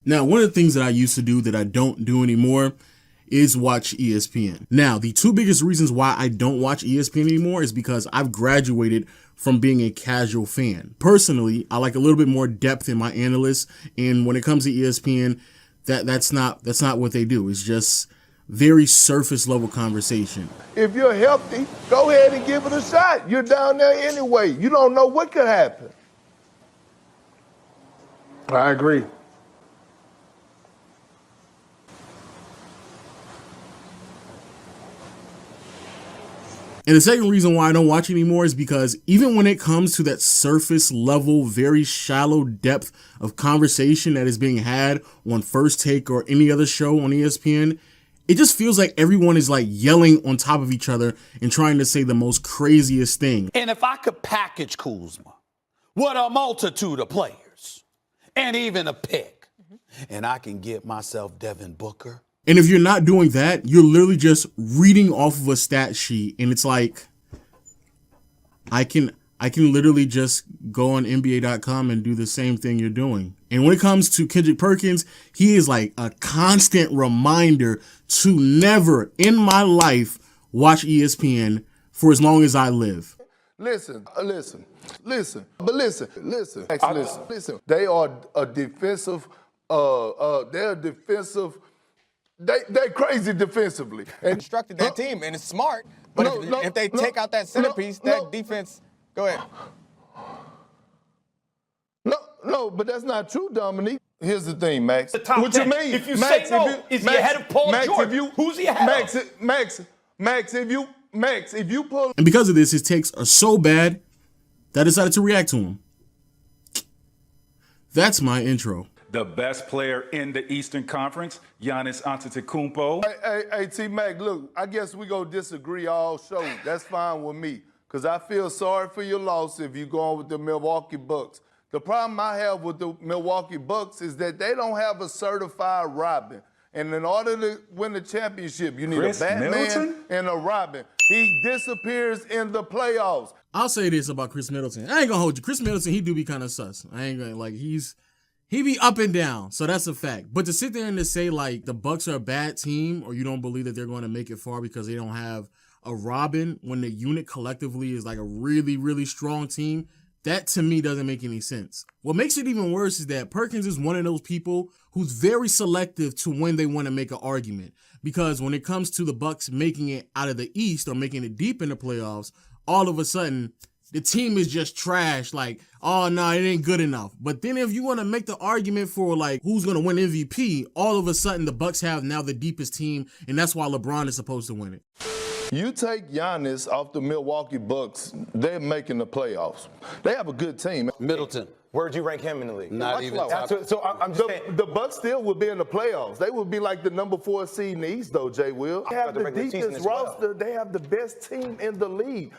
Now, one of the things that I used to do that I don't do anymore is watch ESPN. Now, the two biggest reasons why I don't watch ESPN anymore is because I've graduated from being a casual fan. Personally, I like a little bit more depth in my analysts, and when it comes to ESPN, that's not what they do. It's just very surface level conversation. If you're healthy, go ahead and give it a shot. You're down there anyway. You don't know what could happen. I agree. And the second reason why I don't watch anymore is because even when it comes to that surface level, very shallow depth of conversation that is being had on First Take or any other show on ESPN, it just feels like everyone is like yelling on top of each other and trying to say the most craziest thing. And if I could package Kuzma with a multitude of players and even a pick, and I can get myself Devin Booker. And if you're not doing that, you're literally just reading off of a stat sheet, and it's like, I can literally just go on NBA.com and do the same thing you're doing. And when it comes to Kendrick Perkins, he is like a constant reminder to never in my life watch ESPN for as long as I live. Listen. They are a defensive. They're defensive. They're crazy defensively. And constructed that team, and it's smart. But if they take out that centerpiece, that defense. Go ahead. No, but that's not true, Dominique. Here's the thing, Max. The top what 10. you mean? If you Max, say no, is he ahead of Paul George? Who's he ahead of? Max, if you pull. And because of this, his takes are so bad that I decided to react to him. That's my intro. The best player in the Eastern Conference, Giannis Antetokounmpo. Hey, T-Mac, look, I guess we go disagree all show. That's fine with me, because I feel sorry for your loss if you go on with the Milwaukee Bucks. The problem I have with the Milwaukee Bucks is that they don't have a certified Robin. And in order to win the championship, you need a Batman and a Robin. He disappears in the playoffs. I'll say this about Chris Middleton. I ain't gonna hold you. Chris Middleton, he do be kind of sus. I ain't gonna, like, he be up and down, so that's a fact. But to sit there and to say, like, the Bucks are a bad team or you don't believe that they're going to make it far because they don't have a Robin when the unit collectively is like a really, really strong team, that to me doesn't make any sense. What makes it even worse is that Perkins is one of those people who's very selective to when they want to make an argument. Because when it comes to the Bucks making it out of the East or making it deep in the playoffs, all of a sudden the team is just trash. Like, oh, no, it ain't good enough. But then if you want to make the argument for, like, who's going to win MVP, all of a sudden the Bucks have now the deepest team, and that's why LeBron is supposed to win it. You take Giannis off the Milwaukee Bucks, they're making the playoffs. They have a good team. Middleton. Where'd you rank him in the league? Not even top. So I'm just saying. The Bucks still would be in the playoffs. They would be like the number 4 seed in the East, though, Jay Will. They have the deepest roster. They have the best team in the league.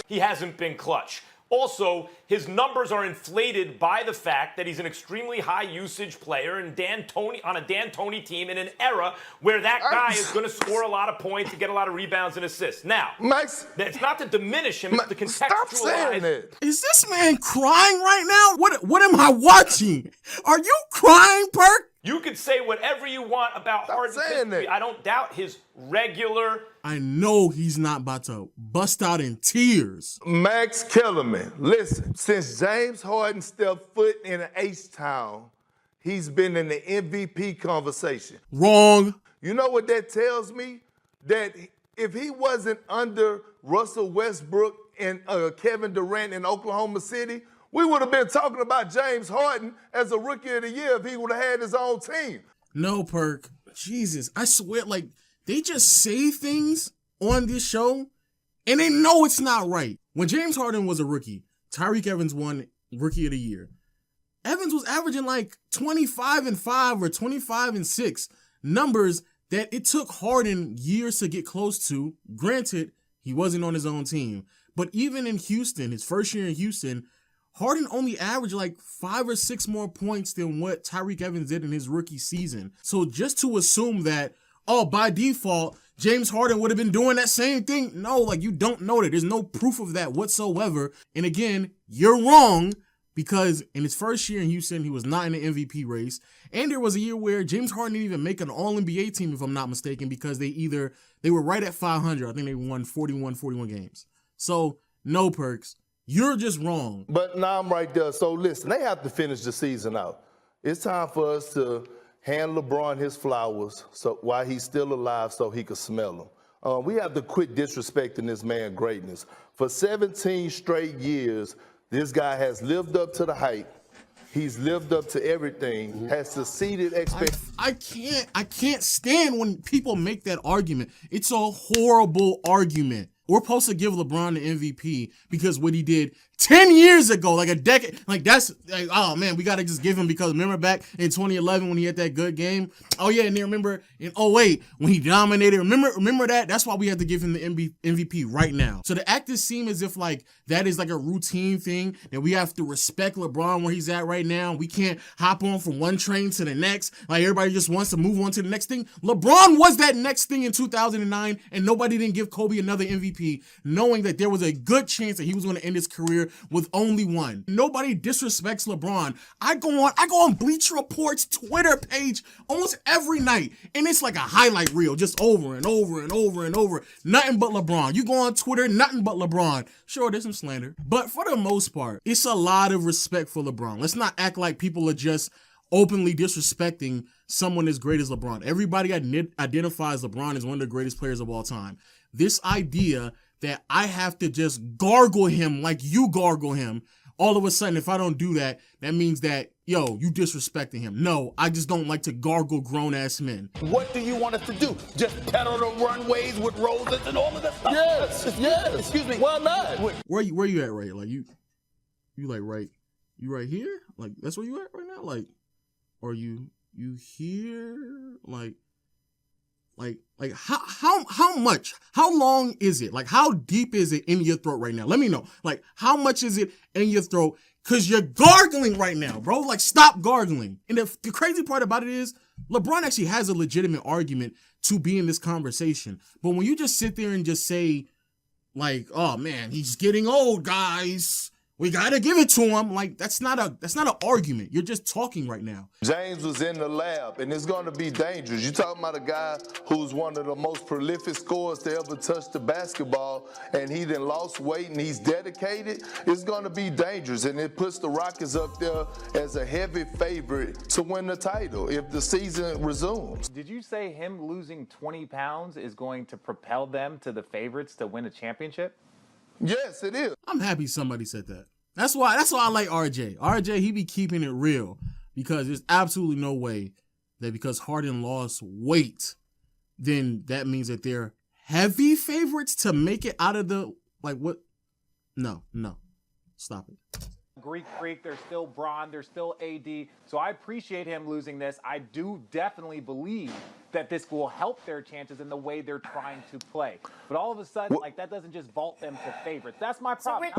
He hasn't been clutch. Also, his numbers are inflated by the fact that he's an extremely high usage player and on a Dan Toney team in an era where that guy is going to score a lot of points and get a lot of rebounds and assists. Now, Max, it's not to diminish him, it's to contextualize. Stop saying it. Is this man crying right now? What am I watching? Are you crying, Perk? You could say whatever you want about Harden's history. I don't doubt his regular. I know he's not about to bust out in tears. Max Kellerman, listen, since James Harden stepped foot in H-Town, he's been in the MVP conversation. Wrong. You know what that tells me? That if he wasn't under Russell Westbrook and Kevin Durant in Oklahoma City, we would have been talking about James Harden as a Rookie of the Year if he would have had his own team. No, Perk. Jesus, I swear, like, they just say things on this show, and they know it's not right. When James Harden was a rookie, Tyreke Evans won Rookie of the Year. Evans was averaging like 25-5 or 25-6, numbers that it took Harden years to get close to. Granted, he wasn't on his own team. But even in Houston, his first year in Houston, Harden only averaged like 5 or 6 more points than what Tyreke Evans did in his rookie season. So just to assume that, oh, by default, James Harden would have been doing that same thing. No, like, you don't know that. There's no proof of that whatsoever. And again, you're wrong, because in his first year in Houston, he was not in the MVP race. And there was a year where James Harden didn't even make an All-NBA team, if I'm not mistaken, because they were right at 500. I think they won 41 games. So, no, Perks, you're just wrong. But now I'm right there. So listen, they have to finish the season out. It's time for us to hand LeBron his flowers so while he's still alive so he can smell them. We have to quit disrespecting this man's greatness. For 17 straight years, this guy has lived up to the hype. He's lived up to everything, has succeeded expectations. I can't stand when people make that argument. It's a horrible argument. We're supposed to give LeBron the MVP because what he did 10 years ago, like a decade, like that's, like, oh man, we got to just give him because remember back in 2011 when he had that good game? Oh yeah, and then remember in 08 when he dominated, remember that? That's why we have to give him the MVP right now. So to act this seem as if like that is like a routine thing, that we have to respect LeBron where he's at right now. We can't hop on from one train to the next. Like everybody just wants to move on to the next thing. LeBron was that next thing in 2009 and nobody didn't give Kobe another MVP knowing that there was a good chance that he was going to end his career with only one. Nobody disrespects LeBron. I go on Bleacher Report's Twitter page almost every night, and it's like a highlight reel, just over and over and over and over. Nothing but LeBron. You go on Twitter, nothing but LeBron. Sure, there's some slander, but for the most part, it's a lot of respect for LeBron. Let's not act like people are just openly disrespecting someone as great as LeBron. Everybody identifies LeBron as one of the greatest players of all time. This idea that I have to just gargle him like you gargle him, all of a sudden, if I don't do that, that means that, yo, you disrespecting him. No, I just don't like to gargle grown-ass men. What do you want us to do? Just pedal the runways with roses and all of that stuff? Yes. Excuse me. Why not? Where you at, right? Like, you like right, you right here? Like, that's where you at right now? Like, are you here? Like how much? How long is it? Like how deep is it in your throat right now? Let me know. Like how much is it in your throat? Cause you're gargling right now, bro. Like stop gargling. And the crazy part about it is LeBron actually has a legitimate argument to be in this conversation. But when you just sit there and just say like, oh man, he's getting old, guys, we gotta give it to him. Like that's not an argument. You're just talking right now. James was in the lab, and it's going to be dangerous. You're talking about a guy who's one of the most prolific scorers to ever touch the basketball, and he then lost weight, and he's dedicated. It's going to be dangerous, and it puts the Rockets up there as a heavy favorite to win the title if the season resumes. Did you say him losing 20 pounds is going to propel them to the favorites to win a championship? Yes, it is. I'm happy somebody said that. That's why I like RJ. RJ, he be keeping it real because there's absolutely no way that because Harden lost weight, then that means that they're heavy favorites to make it out of the, like what? No. Stop it. Greek Freak, there's still Bron, there's still AD. So I appreciate him losing this. I do definitely believe that this will help their chances in the way they're trying to play. But all of a sudden, like that doesn't just vault them to favorites. That's my problem.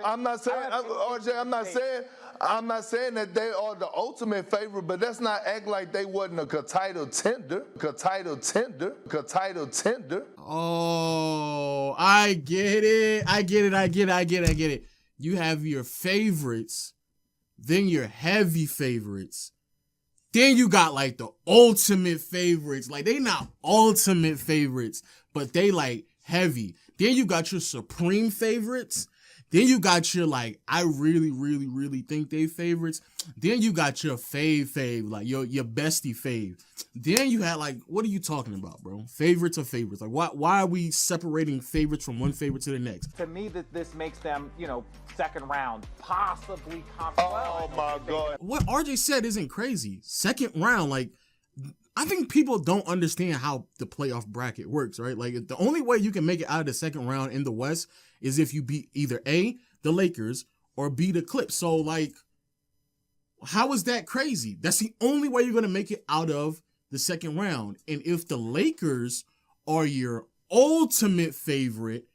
I'm not saying, RJ, I'm not saying that they are the ultimate favorite, but let's not act like they wasn't a title tender. Oh, I get it. You have your favorites, then your heavy favorites. Then you got like the ultimate favorites. Like they not ultimate favorites, but they like heavy. Then you got your supreme favorites. Then you got your like, I really think they favorites. Then you got your fave, like your bestie fave. Then you had like, what are you talking about, bro? Favorites are favorites. Like why are we separating favorites from one favorite to the next? To me, that this makes them, second round, possibly conference. Oh my God. What RJ said isn't crazy. Second round, like, I think people don't understand how the playoff bracket works, right? Like the only way you can make it out of the second round in the West is if you beat either A, the Lakers, or B, the Clips. So like, how is that crazy? That's the only way you're going to make it out of the second round. And if the Lakers are your ultimate favorite,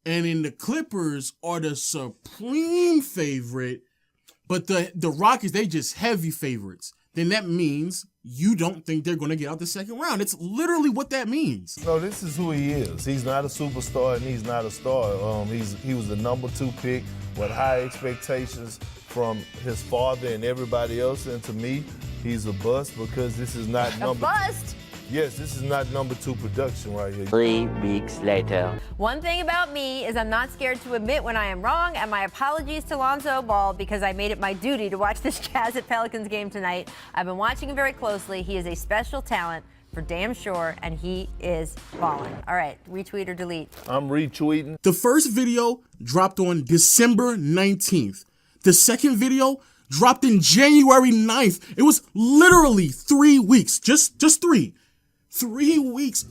and then the Clippers are the supreme favorite, but the Rockets, they just heavy favorites. then that means you don't think they're going to get out the second round. It's literally what that means. No, this is who he is. He's not a superstar and he's not a star. He was the number 2 pick with high expectations from his father and everybody else. And to me, he's a bust because this is not number. A bust? Yes, this is not number 2 production right here. 3 weeks later. One thing about me is I'm not scared to admit when I am wrong, and my apologies to Lonzo Ball because I made it my duty to watch this Jazz at Pelicans game tonight. I've been watching him very closely. He is a special talent for damn sure, and he is balling. All right, retweet or delete. I'm retweeting. The first video dropped on December 19th. The second video dropped in January 9th. It was literally 3 weeks, just 3. 3 weeks.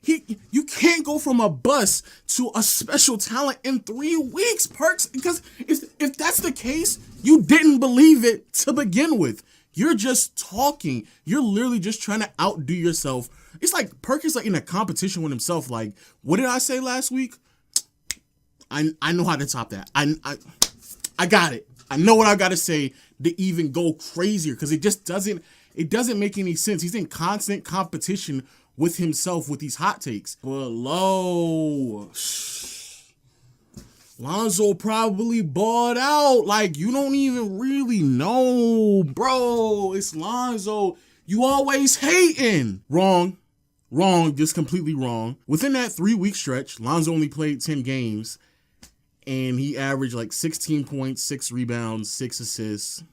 You can't go from a bust to a special talent in 3 weeks, Perks. Because if that's the case, you didn't believe it to begin with. You're just talking. You're literally just trying to outdo yourself. It's like Perk is like in a competition with himself. Like, what did I say last week? I know how to top that. I got it. I know what I got to say to even go crazier because it just doesn't. It doesn't make any sense. He's in constant competition with himself with these hot takes. Below, Lonzo probably balled out. Like, you don't even really know, bro. It's Lonzo. You always hating. Wrong, just completely wrong. Within that 3-week stretch, Lonzo only played 10 games, and he averaged like 16 points, 6 rebounds, 6 assists.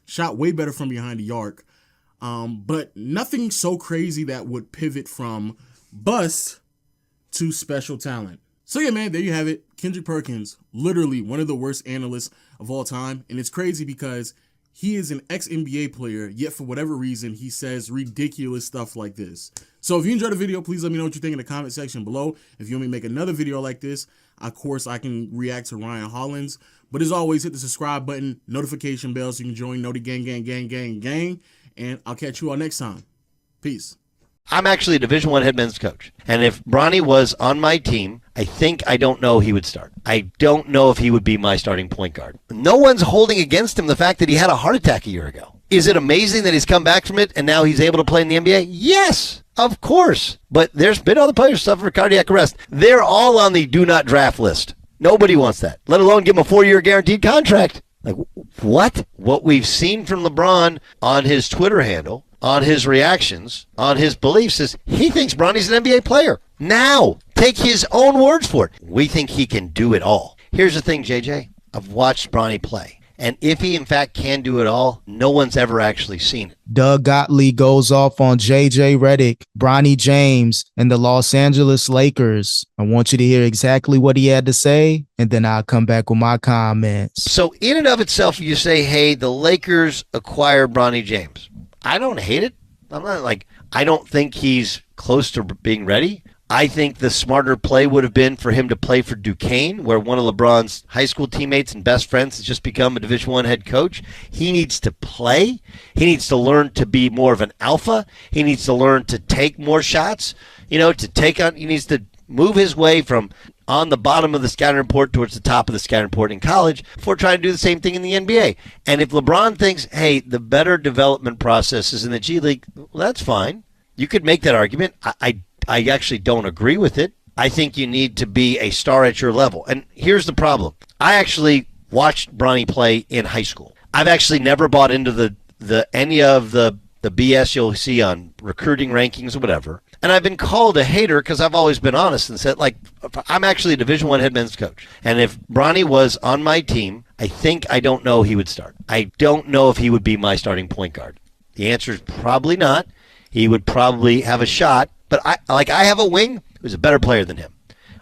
Shot way better from behind the arc. But nothing so crazy that would pivot from bust to special talent. So yeah, man, there you have it. Kendrick Perkins, literally one of the worst analysts of all time. And it's crazy because he is an ex-NBA player, yet for whatever reason, he says ridiculous stuff like this. So if you enjoyed the video, please let me know what you think in the comment section below. If you want me to make another video like this, of course, I can react to Ryan Hollins. But as always, hit the subscribe button, notification bell so you can join Know the gang. And I'll catch you all next time. Peace. I'm actually a Division I head men's coach. And if Bronny was on my team, I don't know he would start. I don't know if he would be my starting point guard. No one's holding against him the fact that he had a heart attack a year ago. Is it amazing that he's come back from it and now he's able to play in the NBA? Yes, of course. But there's been other players suffering cardiac arrest. They're all on the do not draft list. Nobody wants that, let alone give him a 4-year guaranteed contract. Like, what? What we've seen from LeBron on his Twitter handle, on his reactions, on his beliefs is he thinks Bronny's an NBA player. Now, take his own words for it. We think he can do it all. Here's the thing, JJ. I've watched Bronny play. And if he, in fact, can do it all, no one's ever actually seen it. Doug Gottlieb goes off on J.J. Redick, Bronny James, and the Los Angeles Lakers. I want you to hear exactly what he had to say, and then I'll come back with my comments. So in and of itself, you say, hey, the Lakers acquire Bronny James. I don't hate it. I don't think he's close to being ready. I think the smarter play would have been for him to play for Duquesne, where one of LeBron's high school teammates and best friends has just become a Division I head coach. He needs to play. He needs to learn to be more of an alpha. He needs to learn to take more shots, he needs to move his way from on the bottom of the scouting report towards the top of the scouting report in college before trying to do the same thing in the NBA. And if LeBron thinks, hey, the better development process is in the G League, well, that's fine. You could make that argument. I actually don't agree with it. I think you need to be a star at your level. And here's the problem. I actually watched Bronny play in high school. I've actually never bought into any of the BS you'll see on recruiting rankings or whatever. And I've been called a hater because I've always been honest and said, I'm actually a Division I head men's coach. And if Bronny was on my team, I don't know he would start. I don't know if he would be my starting point guard. The answer is probably not. He would probably have a shot. But I have a wing who's a better player than him.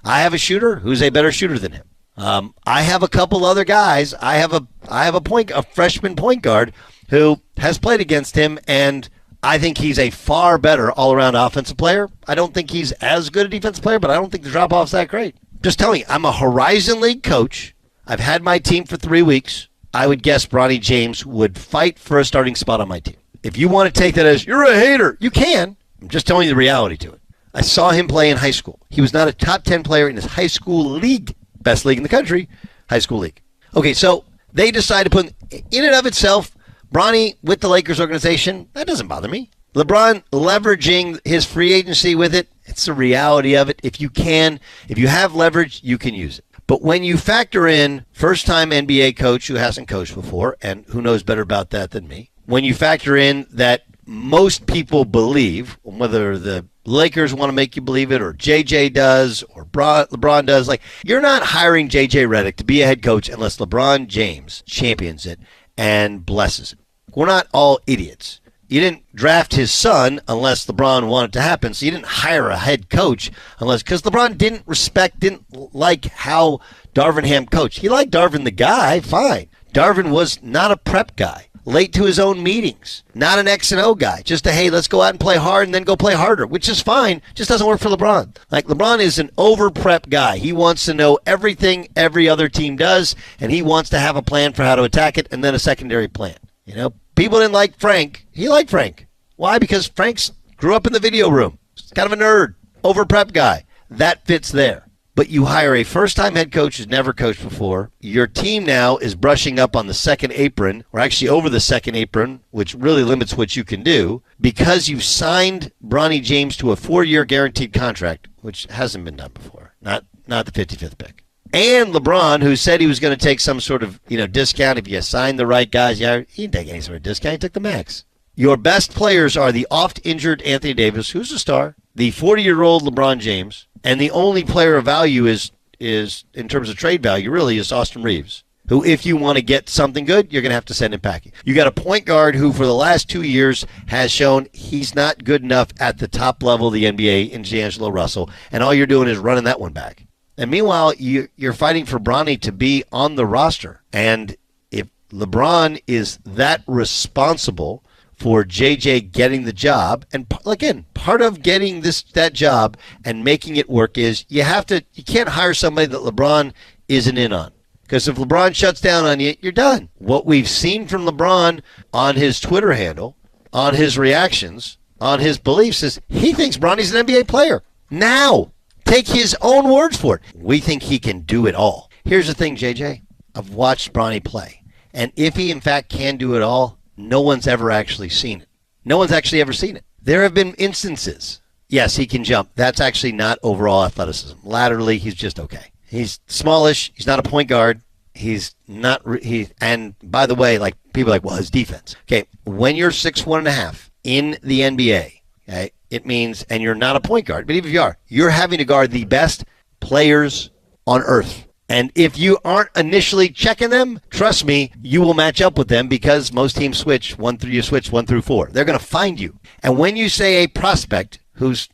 I have a shooter who's a better shooter than him. I have a couple other guys. I have a freshman point guard who has played against him, and I think he's a far better all-around offensive player. I don't think he's as good a defensive player, but I don't think the drop-off's that great. Just telling you, I'm a Horizon League coach. I've had my team for 3 weeks. I would guess Bronny James would fight for a starting spot on my team. If you want to take that as you're a hater, you can. I'm just telling you the reality to it. I saw him play in high school. He was not a top 10 player in his high school league. Best league in the country, high school league. Okay, so they decided to put, in and of itself, Bronny with the Lakers organization, that doesn't bother me. LeBron leveraging his free agency with it, it's the reality of it. If you have leverage, you can use it. But when you factor in first-time NBA coach who hasn't coached before, and who knows better about that than me, when you factor in that most people believe, whether the Lakers want to make you believe it or JJ does or LeBron does, like, you're not hiring JJ Redick to be a head coach unless LeBron James champions it and blesses it. We're not all idiots. You didn't draft his son unless LeBron wanted to happen. So you didn't hire a head coach because LeBron didn't like how Darvin Ham coached. He liked Darvin the guy, fine. Darvin was not a prep guy, late to his own meetings, not an X and O guy. Just hey, let's go out and play hard and then go play harder, which is fine. Just doesn't work for LeBron. Like, LeBron is an over prep guy. He wants to know everything every other team does, and he wants to have a plan for how to attack it and then a secondary plan. You know, people didn't like Frank. He liked Frank. Why? Because Frank's grew up in the video room. He's kind of a nerd, over prep guy. That fits there. But you hire a first-time head coach who's never coached before. Your team now is brushing up on the second apron, or actually over the second apron, which really limits what you can do, because you signed Bronny James to a 4-year guaranteed contract, which hasn't been done before. Not the 55th pick. And LeBron, who said he was going to take some sort of discount if you signed the right guys. Yeah, he didn't take any sort of discount. He took the max. Your best players are the oft-injured Anthony Davis, who's a star, the 40-year-old LeBron James, and the only player of value is in terms of trade value, really, is Austin Reeves, who, if you want to get something good, you're going to have to send him packing. You got a point guard who, for the last 2 years, has shown he's not good enough at the top level of the NBA in D'Angelo Russell, and all you're doing is running that one back. And meanwhile, you're fighting for Bronny to be on the roster. And if LeBron is that responsible for JJ getting the job, and again, part of getting that job and making it work is you can't hire somebody that LeBron isn't in on. Because if LeBron shuts down on you, you're done. What we've seen from LeBron on his Twitter handle, on his reactions, on his beliefs is he thinks Bronny's an NBA player. Now, take his own words for it. We think he can do it all. Here's the thing, JJ. I've watched Bronny play. And if he, in fact, can do it all, no one's ever actually seen it. No one's actually ever seen it. There have been instances. Yes, he can jump. That's actually not overall athleticism. Laterally, he's just okay. He's smallish. He's not a point guard. He's not. And by the way, like, people are like, well, his defense. Okay, when you're 6'1.5" in the NBA, okay, it means, and you're not a point guard, but even if you are, you're having to guard the best players on earth. And if you aren't initially checking them, trust me, you will match up with them because most teams switch 1 through 4. They're going to find you. And when you say a prospect who's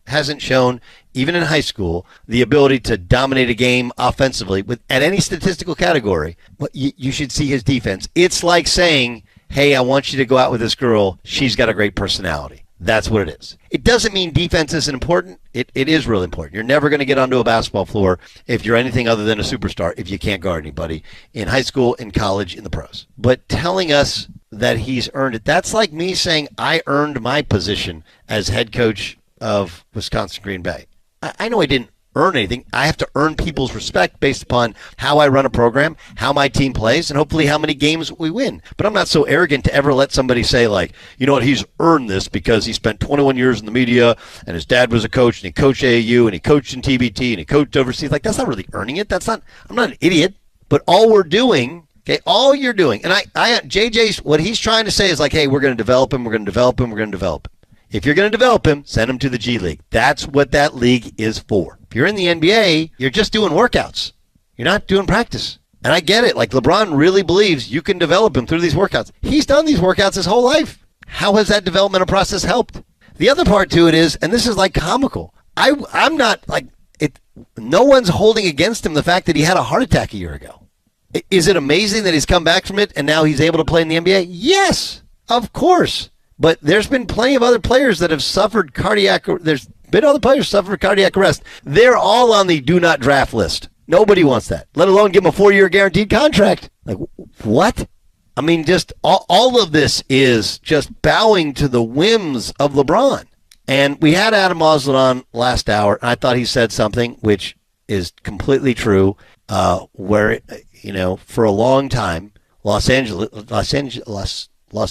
hasn't shown, even in high school, the ability to dominate a game offensively at any statistical category, you should see his defense. It's like saying, hey, I want you to go out with this girl. She's got a great personality. That's what it is. It doesn't mean defense isn't important. It is really important. You're never going to get onto a basketball floor if you're anything other than a superstar, if you can't guard anybody in high school, in college, in the pros. But telling us that he's earned it, that's like me saying I earned my position as head coach of Wisconsin Green Bay. I know I didn't earn anything. I have to earn people's respect based upon how I run a program, how my team plays, and hopefully how many games we win. But I'm not so arrogant to ever let somebody say, like, you know what, he's earned this because he spent 21 years in the media and his dad was a coach and he coached AAU and he coached in TBT and he coached overseas. Like, that's not really earning it. I'm not an idiot. But all we're doing, okay, all you're doing, and JJ's, what he's trying to say is like, hey, we're going to develop him, we're going to develop him, we're going to develop him. If you're going to develop him, send him to the G League. That's what that league is for. If you're in the NBA, you're just doing workouts. You're not doing practice. And I get it. Like, LeBron really believes you can develop him through these workouts. He's done these workouts his whole life. How has that developmental process helped? The other part to it is, and this is like comical, I'm not like it. No one's holding against him the fact that he had a heart attack a year ago. Is it amazing that he's come back from it and now he's able to play in the NBA? Yes, of course. But there's been plenty of other players that have suffered cardiac arrest. They're all on the do not draft list. Nobody wants that, let alone give them a 4-year guaranteed contract. Like, what? I mean, just all of this is just bowing to the whims of LeBron. And we had Adam Moslin on last hour, and I thought he said something which is completely true, where, for a long time, Los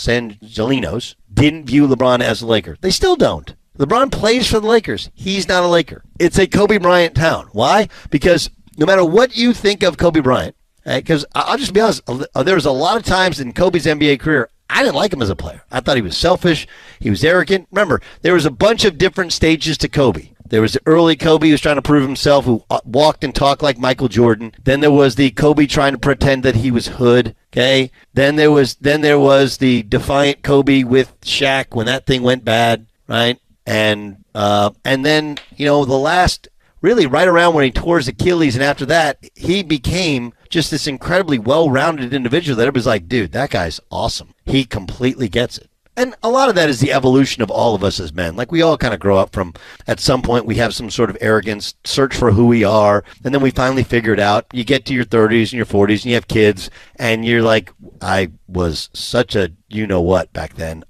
Angelinos didn't view LeBron as a Laker. They still don't. LeBron plays for the Lakers. He's not a Laker. It's a Kobe Bryant town. Why? Because no matter what you think of Kobe Bryant, because I'll just be honest, there was a lot of times in Kobe's NBA career, I didn't like him as a player. I thought he was selfish. He was arrogant. Remember, there was a bunch of different stages to Kobe. There was the early Kobe who was trying to prove himself, who walked and talked like Michael Jordan. Then there was the Kobe trying to pretend that he was hood. Okay. Then there was the defiant Kobe with Shaq when that thing went bad, right? And then, the last, really right around when he tore his Achilles, and after that, he became just this incredibly well-rounded individual that everybody's like, dude, that guy's awesome. He completely gets it. And a lot of that is the evolution of all of us as men. Like, we all kind of grow up from, at some point, we have some sort of arrogance, search for who we are, and then we finally figure it out. You get to your 30s and your 40s, and you have kids, and you're like, I was such a you-know-what back then.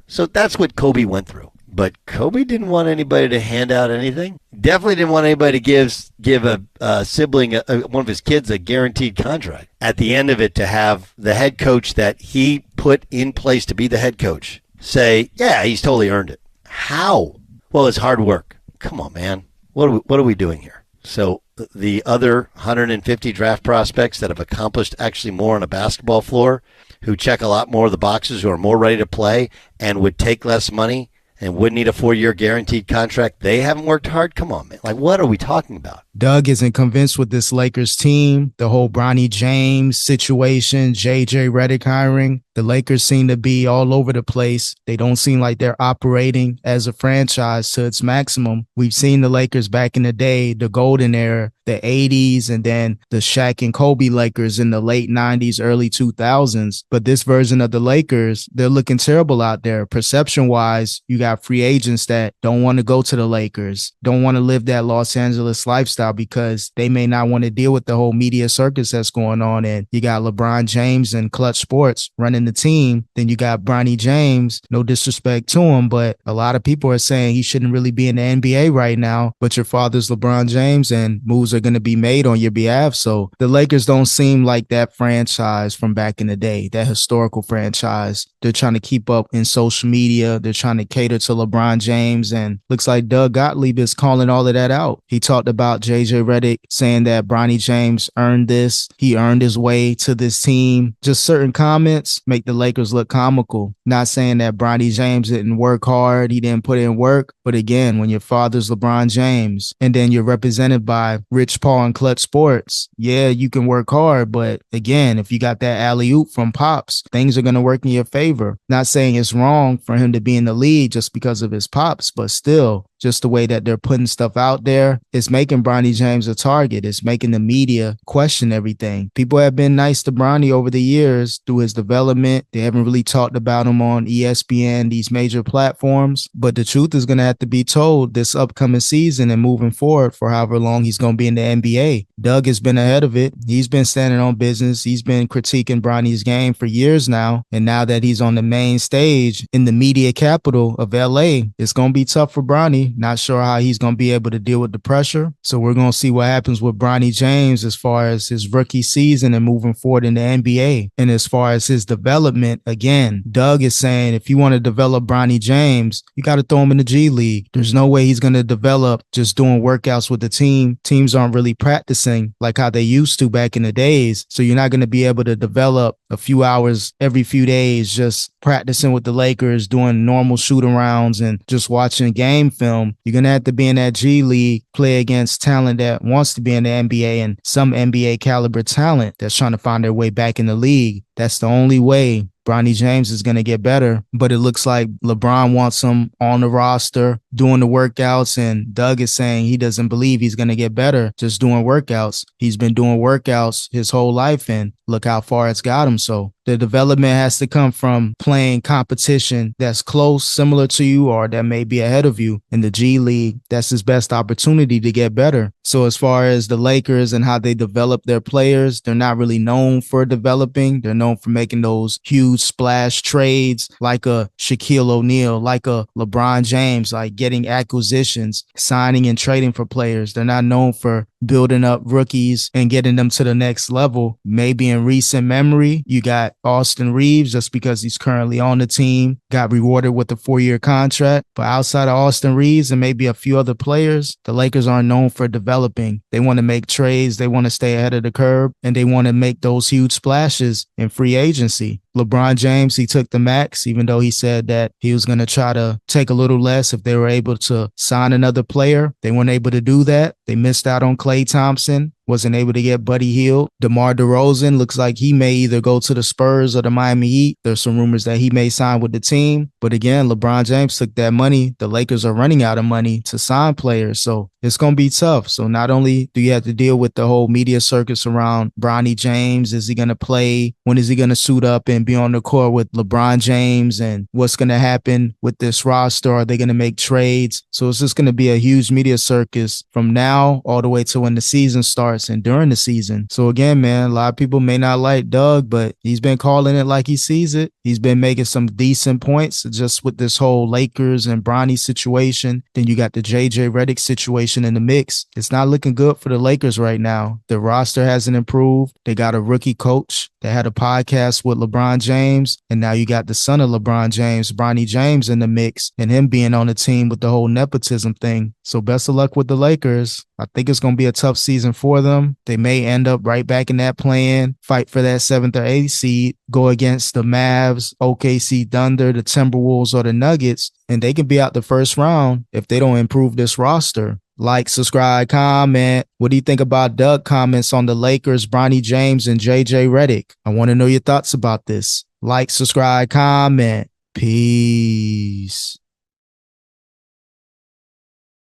So that's what Kobe went through. But Kobe didn't want anybody to hand out anything. Definitely didn't want anybody to give a sibling, one of his kids, a guaranteed contract. At the end of it, to have the head coach that he put in place to be the head coach say, yeah, he's totally earned it. How? Well, it's hard work. Come on, man. What are we doing here? So the other 150 draft prospects that have accomplished actually more on a basketball floor, who check a lot more of the boxes, who are more ready to play and would take less money and wouldn't need a 4-year guaranteed contract, they haven't worked hard? Come on, man. Like, what are we talking about? Doug isn't convinced with this Lakers team, the whole Bronny James situation, JJ Redick hiring. The Lakers seem to be all over the place. They don't seem like they're operating as a franchise to its maximum. We've seen the Lakers back in the day, the golden era, the 80s, and then the Shaq and Kobe Lakers in the late 90s, early 2000s. But this version of the Lakers, they're looking terrible out there. Perception-wise, you got free agents that don't want to go to the Lakers, don't want to live that Los Angeles lifestyle because they may not want to deal with the whole media circus that's going on. And you got LeBron James and Clutch Sports running the team. Then you got Bronny James, no disrespect to him, but a lot of people are saying he shouldn't really be in the NBA right now. But your father's LeBron James and moves are going to be made on your behalf. So the Lakers don't seem like that franchise from back in the day, that historical franchise. They're trying to keep up in social media. They're trying to cater to LeBron James, and looks like Doug Gottlieb is calling all of that out. He talked about JJ Redick saying that Bronny James earned this. He earned his way to this team. Just certain comments make the Lakers look comical. Not saying that Bronny James didn't work hard. He didn't put in work. But again, when your father's LeBron James and then you're represented by Rich Paul and Clutch Sports, yeah, you can work hard. But again, if you got that alley-oop from Pops, things are going to work in your favor. Not saying it's wrong for him to be in the league just because of his pops, but still, just the way that they're putting stuff out there, it's making Bronny James a target. It's making the media question everything. People have been nice to Bronny over the years through his development. They haven't really talked about him on ESPN, these major platforms. But the truth is going to have to be told this upcoming season and moving forward for however long he's going to be in the NBA. Doug has been ahead of it. He's been standing on business. He's been critiquing Bronny's game for years now. And now that he's on the main stage in the media capital of LA, it's going to be tough for Bronny. Not sure how he's going to be able to deal with the pressure. So we're going to see what happens with Bronny James as far as his rookie season and moving forward in the NBA. And as far as his development, again, Doug is saying if you want to develop Bronny James, you got to throw him in the G League. There's no way he's going to develop just doing workouts with the team. Teams aren't really practicing like how they used to back in the days. So you're not going to be able to develop a few hours every few days just practicing with the Lakers, doing normal shoot-arounds and just watching game film. You're going to have to be in that G League, play against talent that wants to be in the NBA and some NBA caliber talent that's trying to find their way back in the league. That's the only way Bronny James is going to get better, but it looks like LeBron wants him on the roster doing the workouts, and Doug is saying he doesn't believe he's going to get better just doing workouts. He's been doing workouts his whole life, and look how far it's got him. So the development has to come from playing competition that's close, similar to you, or that may be ahead of you in the G League. That's his best opportunity to get better. So as far as the Lakers and how they develop their players, they're not really known for developing. They're known for making those huge splash trades like a Shaquille O'Neal, like a LeBron James, like getting acquisitions, signing and trading for players. They're not known for building up rookies and getting them to the next level. Maybe in recent memory, you got Austin Reeves, just because he's currently on the team, got rewarded with a 4-year contract. But outside of Austin Reeves and maybe a few other players, the Lakers aren't known for developing. They want to make trades, they want to stay ahead of the curve, and they want to make those huge splashes in free agency. LeBron James, he took the max, even though he said that he was going to try to take a little less if they were able to sign another player. They weren't able to do that. They missed out on Klay Thompson. Wasn't able to get Buddy Hield. DeMar DeRozan looks like he may either go to the Spurs or the Miami Heat. There's some rumors that he may sign with the team. But again, LeBron James took that money. The Lakers are running out of money to sign players. So it's going to be tough. So not only do you have to deal with the whole media circus around Bronny James, is he going to play? When is he going to suit up and be on the court with LeBron James? And what's going to happen with this roster? Are they going to make trades? So it's just going to be a huge media circus from now all the way to when the season starts and during the season. So again, man, a lot of people may not like Doug, but he's been calling it like he sees it. He's been making some decent points just with this whole Lakers and Bronny situation. Then you got the JJ Redick situation in the mix. It's not looking good for the Lakers right now. The roster hasn't improved. They got a rookie coach that had a podcast with LeBron James, and now you got the son of LeBron James, Bronny James, in the mix, and him being on the team with the whole nepotism thing. So best of luck with the Lakers. I think it's going to be a tough season for them. They may end up right back in that play-in, fight for that 7th or 8th seed, go against the Mavs, OKC Thunder, the Timberwolves, or the Nuggets, and they can be out the first round if they don't improve this roster. Like, subscribe, comment. What do you think about Doug comments on the Lakers, Bronny James, and JJ Redick? I want to know your thoughts about this. Like, subscribe, comment. Peace.